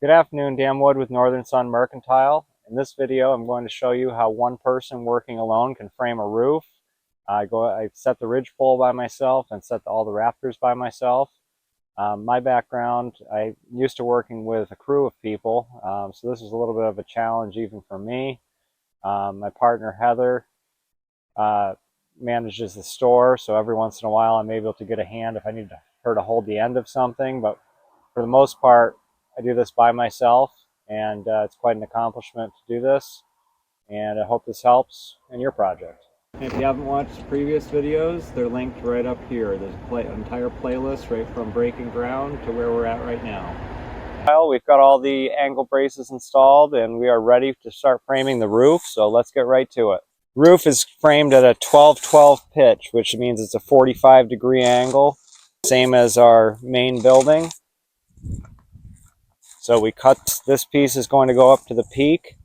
Good afternoon, Dan Wood with Northern Sun Mercantile. In this video, I'm going to show you how one person working alone can frame a roof. I set the ridge pole by myself and set all the rafters by myself. My background, I'm used to working with a crew of people, so this is a little bit of a challenge even for me. My partner Heather manages the store, so every once in a while I'm able to get a hand if I need her to hold the end of something, but for the most part, I do this by myself, and it's quite an accomplishment to do this, and I hope this helps in your project. If you haven't watched previous videos, they're linked right up here. There's an entire playlist right from breaking ground to where we're at right now. Well, we've got all the angle braces installed, and we are ready to start framing the roof, so let's get right to it. Roof is framed at a 12-12 pitch, which means it's a 45-degree angle, same as our main building. So we cut, this piece is going to go up to the peak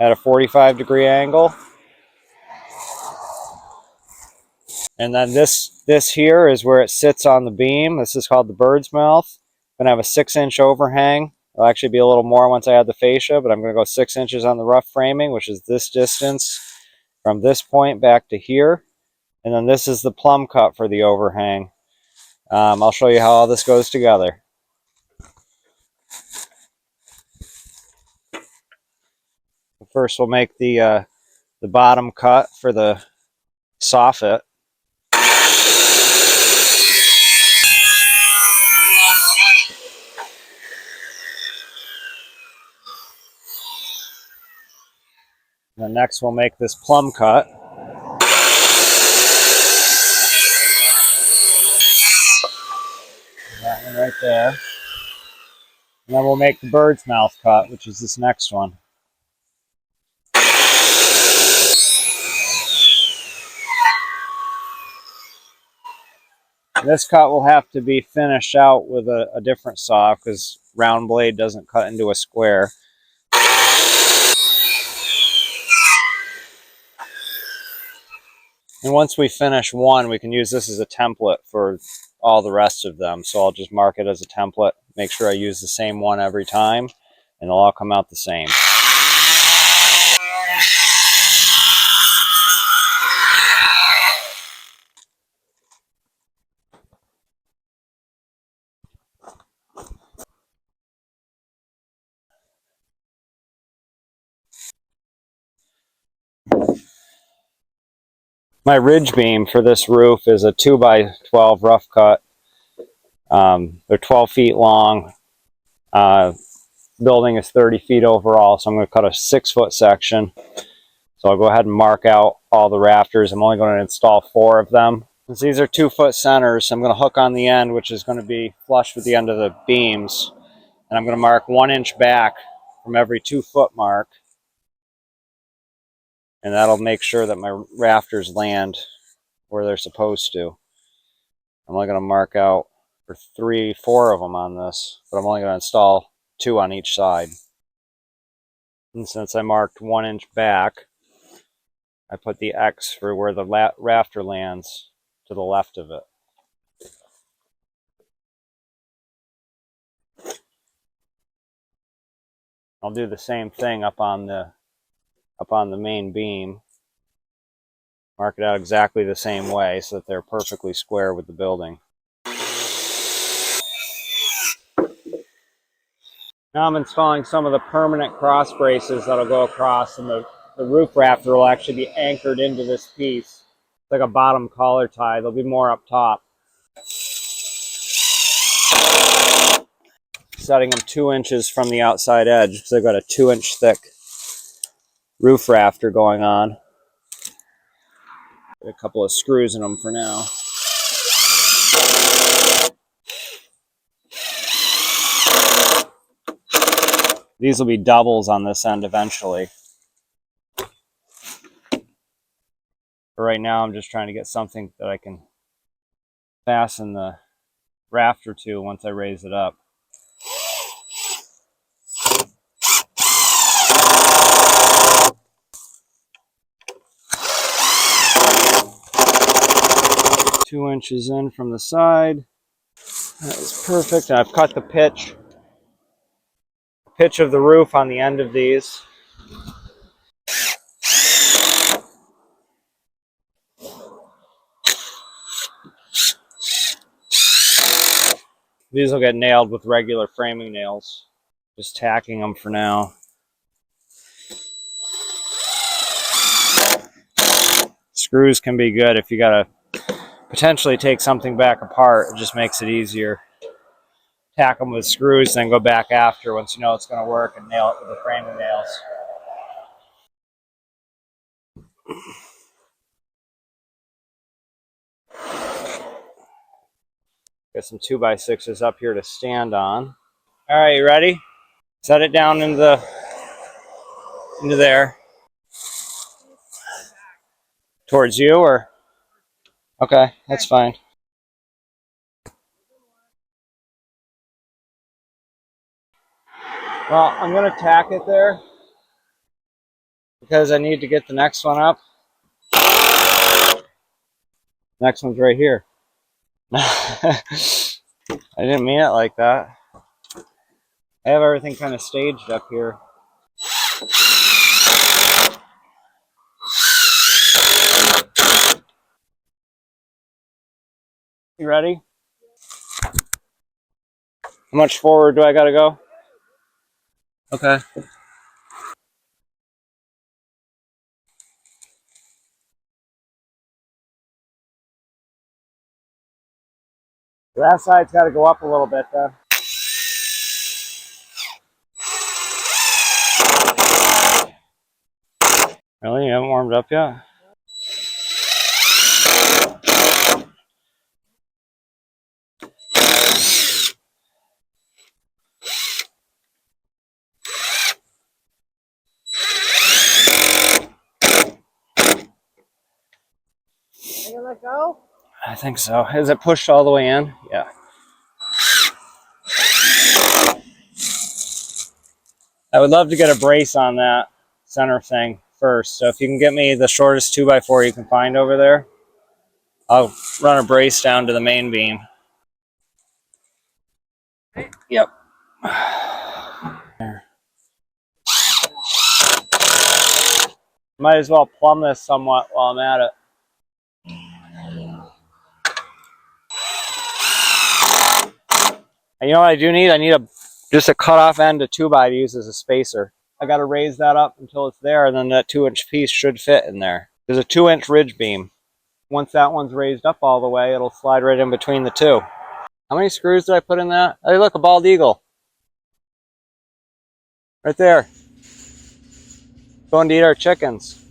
at a 45-degree angle. And then this here is where it sits on the beam. This is called the bird's mouth. I'm gonna have a 6-inch overhang. It'll actually be a little more once I add the fascia, but I'm gonna go 6 inches on the rough framing, which is this distance from this point back to here. And then this is the plumb cut for the overhang. I'll show you how all this goes together. First, we'll make the bottom cut for the soffit. And then next, we'll make this plumb cut. That one right there. And then we'll make the bird's mouth cut, which is this next one. This cut will have to be finished out with a different saw because round blade doesn't cut into a square. And once we finish one, we can use this as a template for all the rest of them. So I'll just mark it as a template, make sure I use the same one every time, and they'll all come out the same. My ridge beam for this roof is a 2x12 rough cut. They're 12 feet long. Building is 30 feet overall, so I'm going to cut a 6-foot section. So I'll go ahead and mark out all the rafters. I'm only going to install 4 of them. Since these are 2-foot centers, I'm going to hook on the end, which is going to be flush with the end of the beams. And I'm going to mark 1 inch back from every 2-foot mark. And that'll make sure that my rafters land where they're supposed to. I'm only going to mark out for 4 of them on this, but I'm only going to install 2 on each side. And since I marked 1 inch back, I put the X for where the rafter lands to the left of it. I'll do the same thing up on the main beam. Mark it out exactly the same way so that they're perfectly square with the building. Now I'm installing some of the permanent cross braces that'll go across, and the roof rafter will actually be anchored into this piece. It's like a bottom collar tie. There'll be more up top. Setting them 2 inches from the outside edge, so they've got a 2-inch thick roof rafter going on. Get a couple of screws in them for now. These will be doubles on this end eventually. But right now I'm just trying to get something that I can fasten the rafter to once I raise it up. Two inches in from the side. That is perfect. And I've cut the pitch of the roof on the end of these. These will get nailed with regular framing nails. Just tacking them for now. Screws can be good if you gotta potentially take something back apart. It just makes it easier. Tack them with screws, then go back after once you know it's going to work and nail it with the framing nails. Got some 2x6s up here to stand on. All right, you ready? Set it down into there. Towards you, or? Okay, that's fine. Well, I'm going to tack it there because I need to get the next one up. Next one's right here. I didn't mean it like that. I have everything kind of staged up here. You ready? How much forward do I got to go? Okay. That side's got to go up a little bit then. Really? You haven't warmed up yet? Are you let go? I think so. Is it pushed all the way in? Yeah. I would love to get a brace on that center thing first. So if you can get me the shortest 2x4 you can find over there, I'll run a brace down to the main beam. Yep. There. Might as well plumb this somewhat while I'm at it. And you know what I do need? I need just a cut off end of 2x to use as a spacer. I got to raise that up until it's there, and then that 2-inch piece should fit in there. There's a 2-inch ridge beam. Once that one's raised up all the way, it'll slide right in between the two. How many screws did I put in that? Hey, look, a bald eagle. Right there. Going to eat our chickens.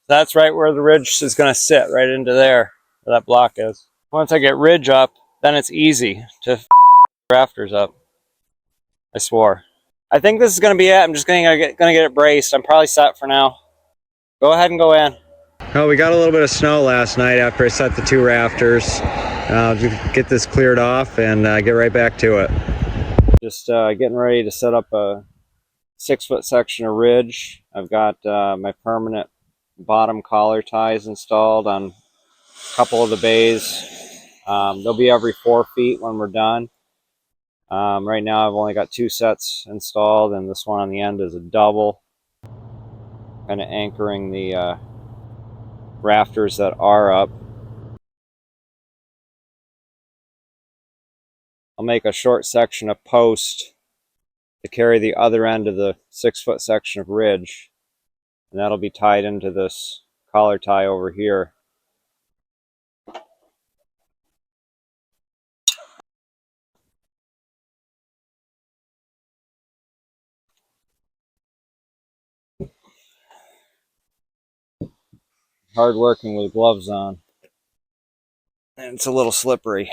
That's right where the ridge is going to sit, right into there, where that block is. Once I get ridge up, then it's easy to rafters up. I swore. I think this is going to be it. I'm just going to get it braced. I'm probably set for now. Go ahead and go in. Oh, we got a little bit of snow last night after I set the 2 rafters. Get this cleared off and get right back to it. Just getting ready to set up a 6-foot section of ridge. I've got my permanent bottom collar ties installed on a couple of the bays. They'll be every 4 feet when we're done. Right now I've only got 2 sets installed, and this one on the end is a double, kind of anchoring the rafters that are up. I'll make a short section of post to carry the other end of the 6-foot section of ridge, and that'll be tied into this collar tie over here. hard working with gloves on. And it's a little slippery.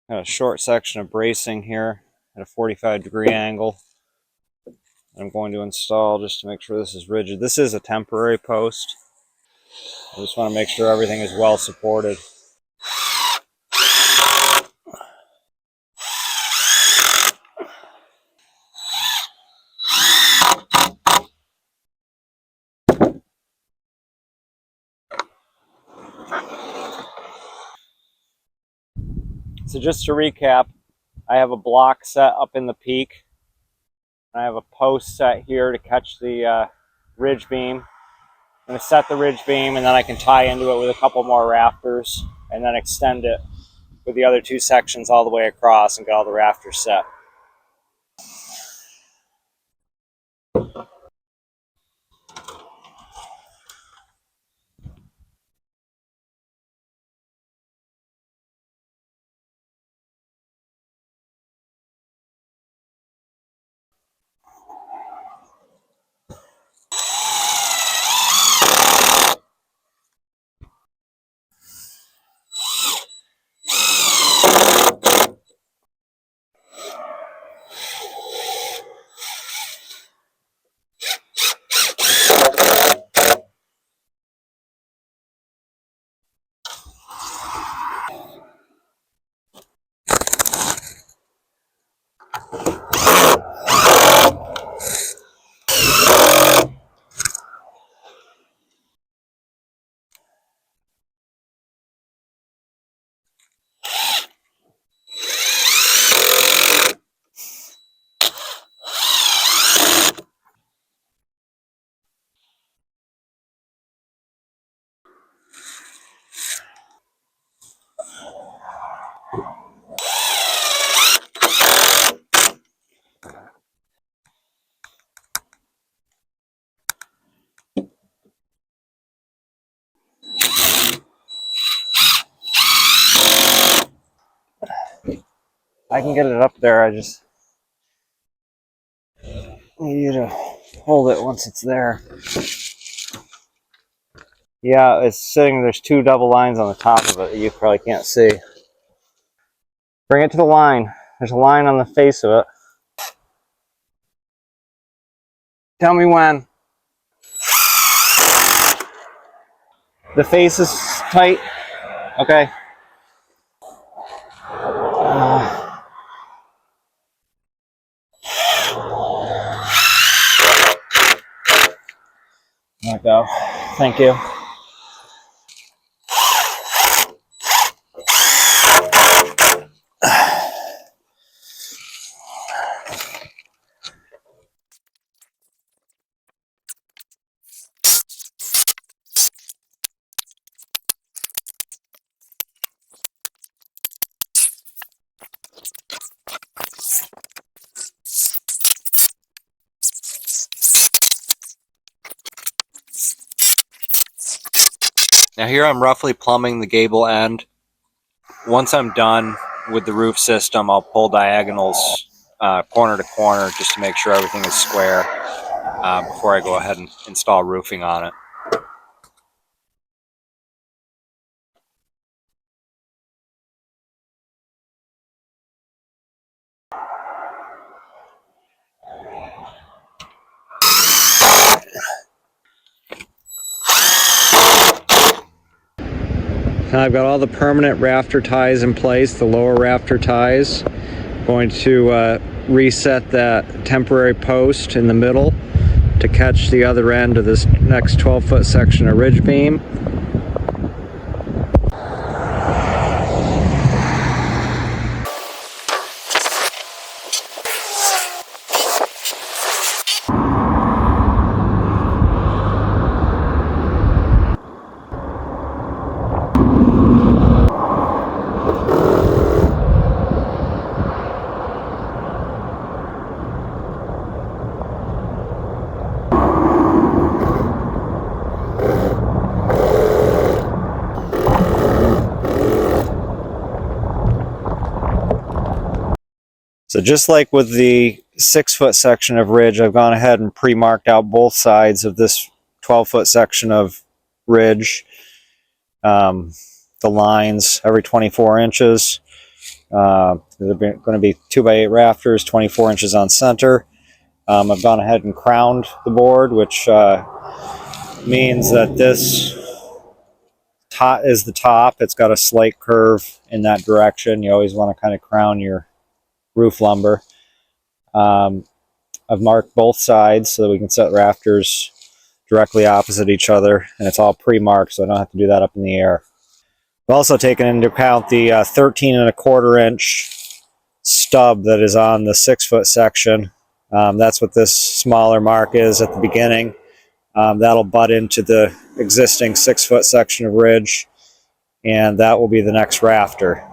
Got a short section of bracing here at a 45-degree angle. I'm going to install just to make sure this is rigid. This is a temporary post. I just want to make sure everything is well supported. So just to recap, I have a block set up in the peak. I have a post set here to catch the ridge beam. I'm going to set the ridge beam, and then I can tie into it with a couple more rafters and then extend it with the other two sections all the way across and get all the rafters set. I can get it up there, I just need you to hold it once it's there. Yeah, it's sitting, there's two double lines on the top of it that you probably can't see. Bring it to the line. There's a line on the face of it. Tell me when. The face is tight. Okay. There we go. Thank you. Now here I'm roughly plumbing the gable end. Once I'm done with the roof system, I'll pull diagonals corner to corner just to make sure everything is square before I go ahead and install roofing on it. Now I've got all the permanent rafter ties in place, the lower rafter ties. Going to reset that temporary post in the middle to catch the other end of this next 12-foot section of ridge beam. So just like with the 6-foot section of ridge, I've gone ahead and pre-marked out both sides of this 12-foot section of ridge. The lines every 24 inches. They're going to be 2x8 rafters, 24 inches on center. I've gone ahead and crowned the board, which means that this top is the top. It's got a slight curve in that direction. You always want to kind of crown your roof lumber. I've marked both sides so that we can set rafters directly opposite each other, and it's all pre-marked, so I don't have to do that up in the air. I've also taken into account the 13 1/4 inch stub that is on the 6-foot section. That's what this smaller mark is at the beginning. That'll butt into the existing 6-foot section of ridge, and that will be the next rafter.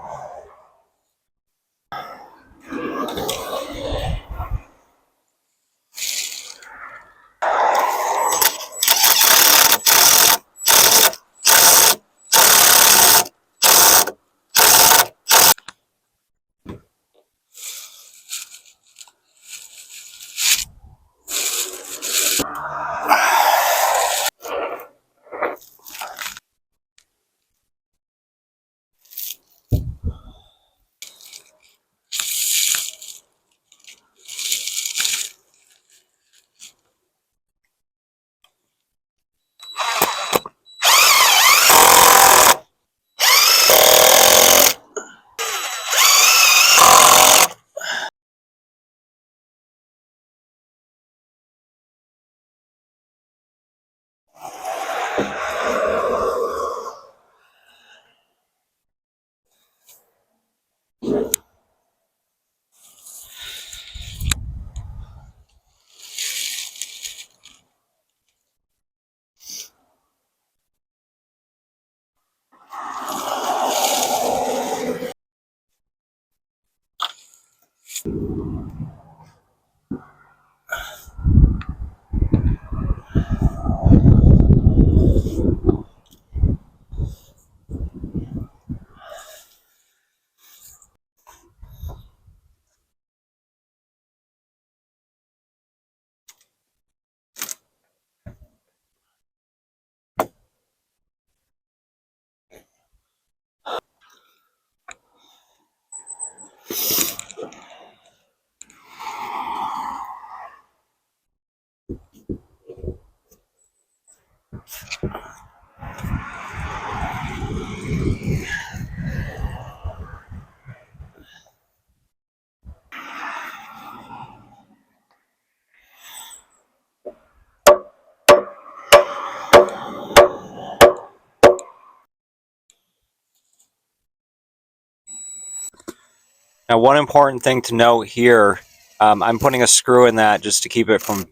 Now, one important thing to note here, I'm putting a screw in that just to keep it from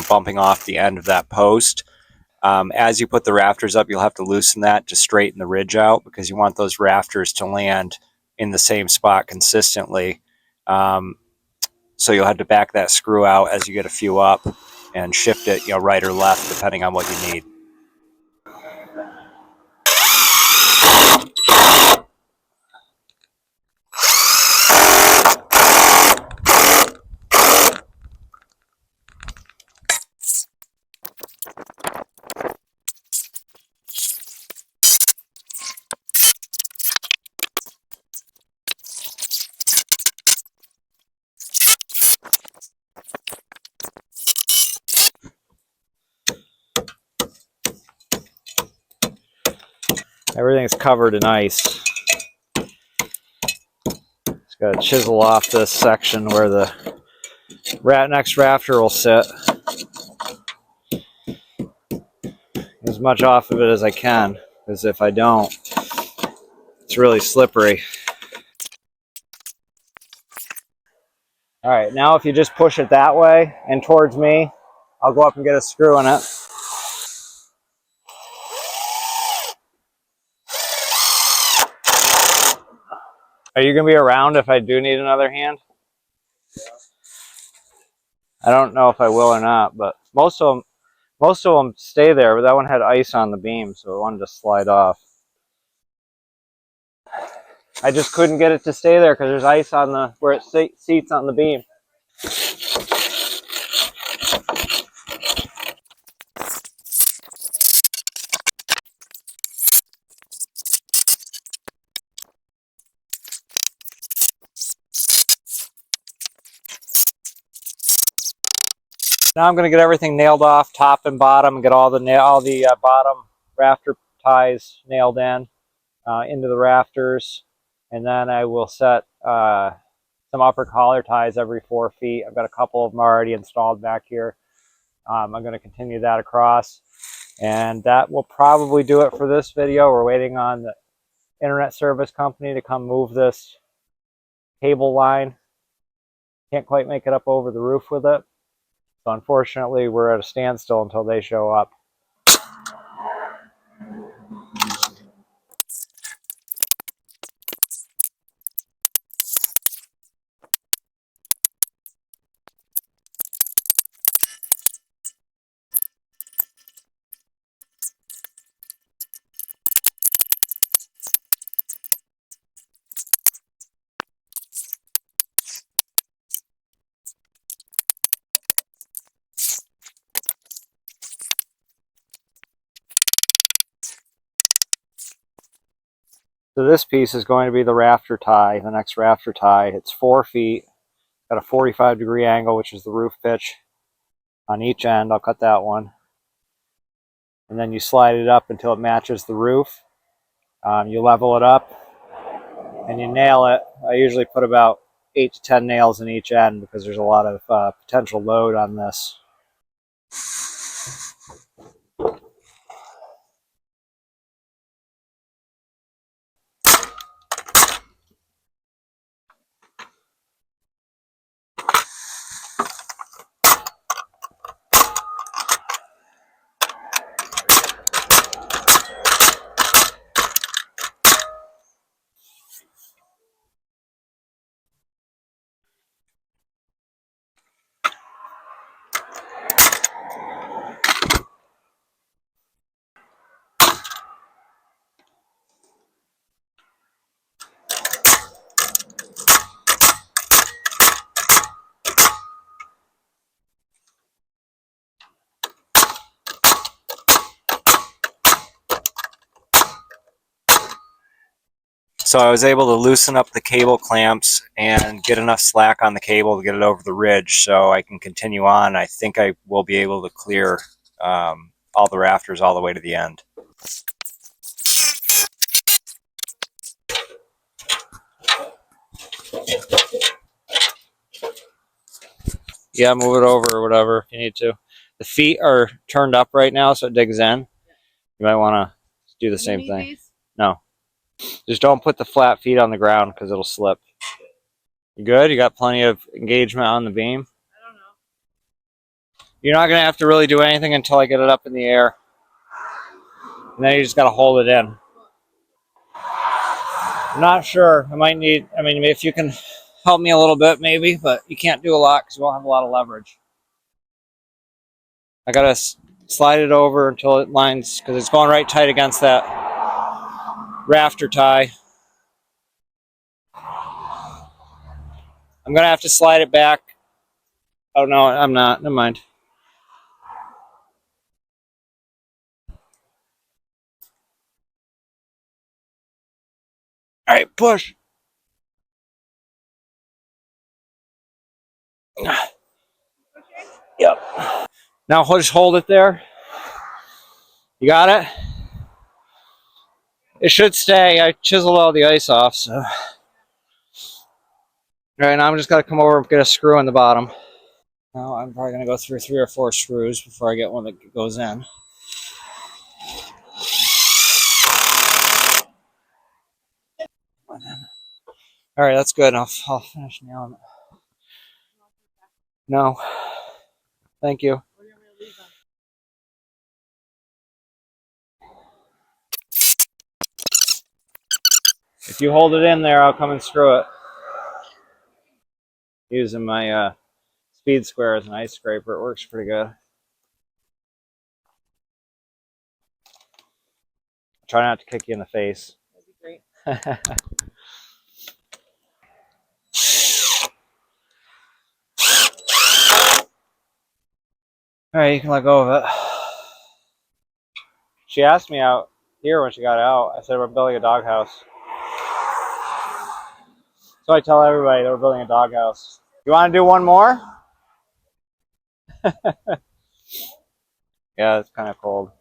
bumping off the end of that post. As you put the rafters up, you'll have to loosen that to straighten the ridge out, because you want those rafters to land in the same spot consistently. So you'll have to back that screw out as you get a few up and shift it, right or left, depending on what you need. Everything's covered in ice. Just got to chisel off this section where the next rafter will sit. As much off of it as I can, because if I don't, it's really slippery. All right, now if you just push it that way and towards me, I'll go up and get a screw in it. Are you going to be around if I do need another hand? I don't know if I will or not, but most of them stay there, but that one had ice on the beam, so it wanted to slide off. I just couldn't get it to stay there because there's ice on the where it seats on the beam. Now I'm going to get everything nailed off, top and bottom, and get all the bottom rafter ties nailed in into the rafters, and then I will set some upper collar ties every 4 feet. I've got a couple of them already installed back here. I'm going to continue that across, and that will probably do it for this video. We're waiting on the internet service company to come move this cable line. Can't quite make it up over the roof with it. So unfortunately, we're at a standstill until they show up. So this piece is going to be the rafter tie, the next rafter tie. It's 4 feet, got a 45-degree angle, which is the roof pitch on each end. I'll cut that one. And then you slide it up until it matches the roof. You level it up and you nail it. I usually put about 8 to 10 nails in each end because there's a lot of potential load on this. So I was able to loosen up the cable clamps and get enough slack on the cable to get it over the ridge so I can continue on. I think I will be able to clear all the rafters all the way to the end. Yeah, move it over or whatever if you need to. The feet are turned up right now so it digs in. You might want to do the same thing. These? No. Just don't put the flat feet on the ground because it'll slip. You good? You got plenty of engagement on the beam? I don't know. You're not going to have to really do anything until I get it up in the air. And then you just got to hold it in. I'm not sure. I might need, if you can help me a little bit maybe, but you can't do a lot because you won't have a lot of leverage. I got to slide it over until it lines because it's going right tight against that rafter tie. I'm going to have to slide it back. Oh, no, I'm not. Never mind. All right, push. Yep. Now just hold it there. You got it? It should stay. I chiseled all the ice off, so. All right, now I'm just going to come over and get a screw in the bottom. Now I'm probably going to go through 3 or 4 screws before I get one that goes in. All right, that's good. I'll finish nailing it. No. Thank you. If you hold it in there, I'll come and screw it. Using my speed square as an ice scraper, it works pretty good. Try not to kick you in the face. That'd be great. All right, you can let go of it. She asked me out here when she got out. I said we're building a doghouse. So I tell everybody that we're building a doghouse. You want to do one more? Yeah, it's kind of cold.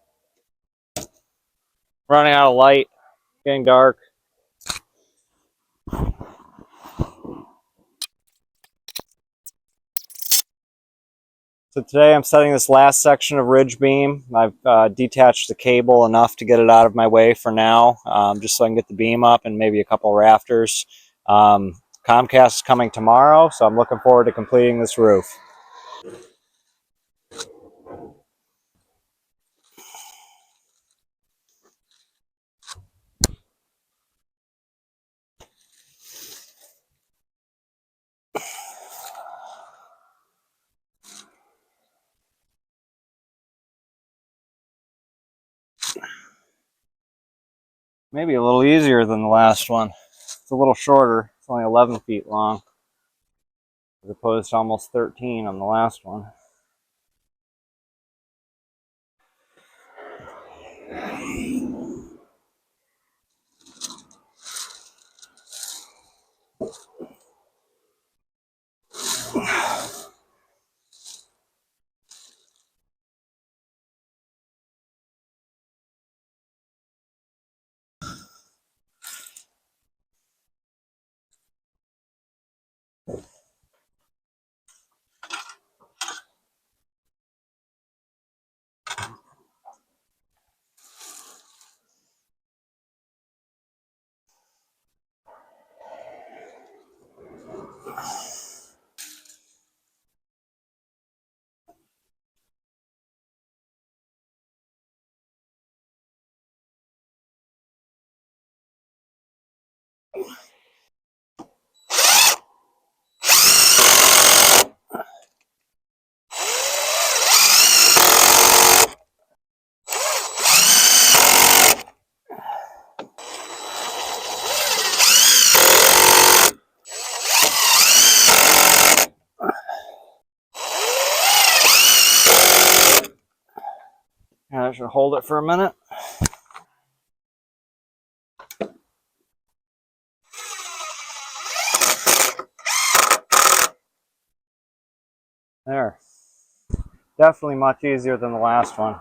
Running out of light. Getting dark. So today I'm setting this last section of ridge beam. I've detached the cable enough to get it out of my way for now, just so I can get the beam up and maybe a couple rafters. Comcast is coming tomorrow, so I'm looking forward to completing this roof. Maybe a little easier than the last one. It's a little shorter. It's only 11 feet long, as opposed to almost 13 on the last one. I should hold it for a minute. There. Definitely much easier than the last one.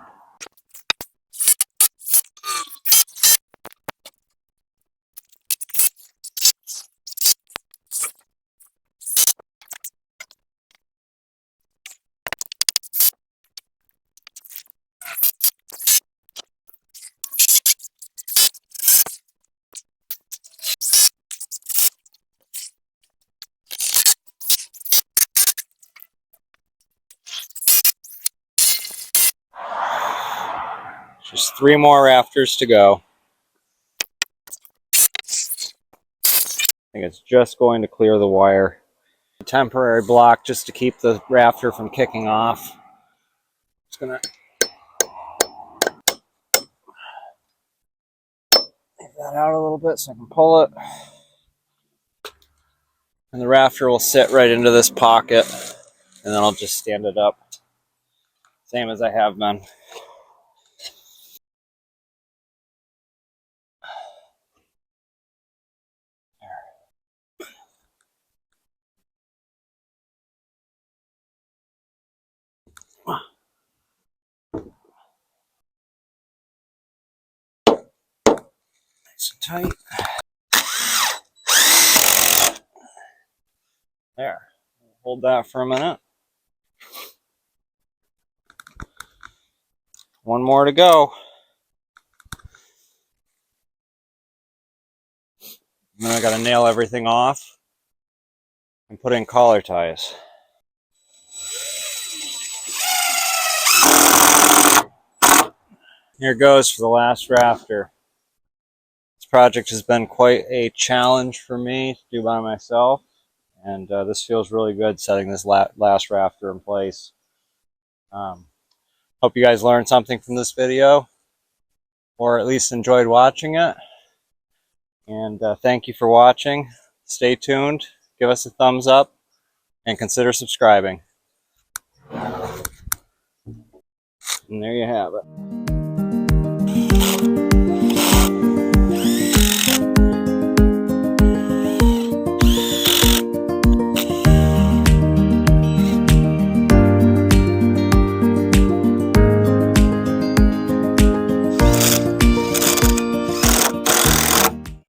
Just 3 more rafters to go. I think it's just going to clear the wire. A temporary block just to keep the rafter from kicking off. Just gonna take that out a little bit so I can pull it. And the rafter will sit right into this pocket, and then I'll just stand it up. Same as I have been. Nice and tight. There. Hold that for a minute. One more to go. And then I gotta nail everything off and put in collar ties. Here goes for the last rafter. This project has been quite a challenge for me to do by myself, and this feels really good setting this last rafter in place. Hope you guys learned something from this video, or at least enjoyed watching it. And thank you for watching. Stay tuned, give us a thumbs up, and consider subscribing. And there you have it.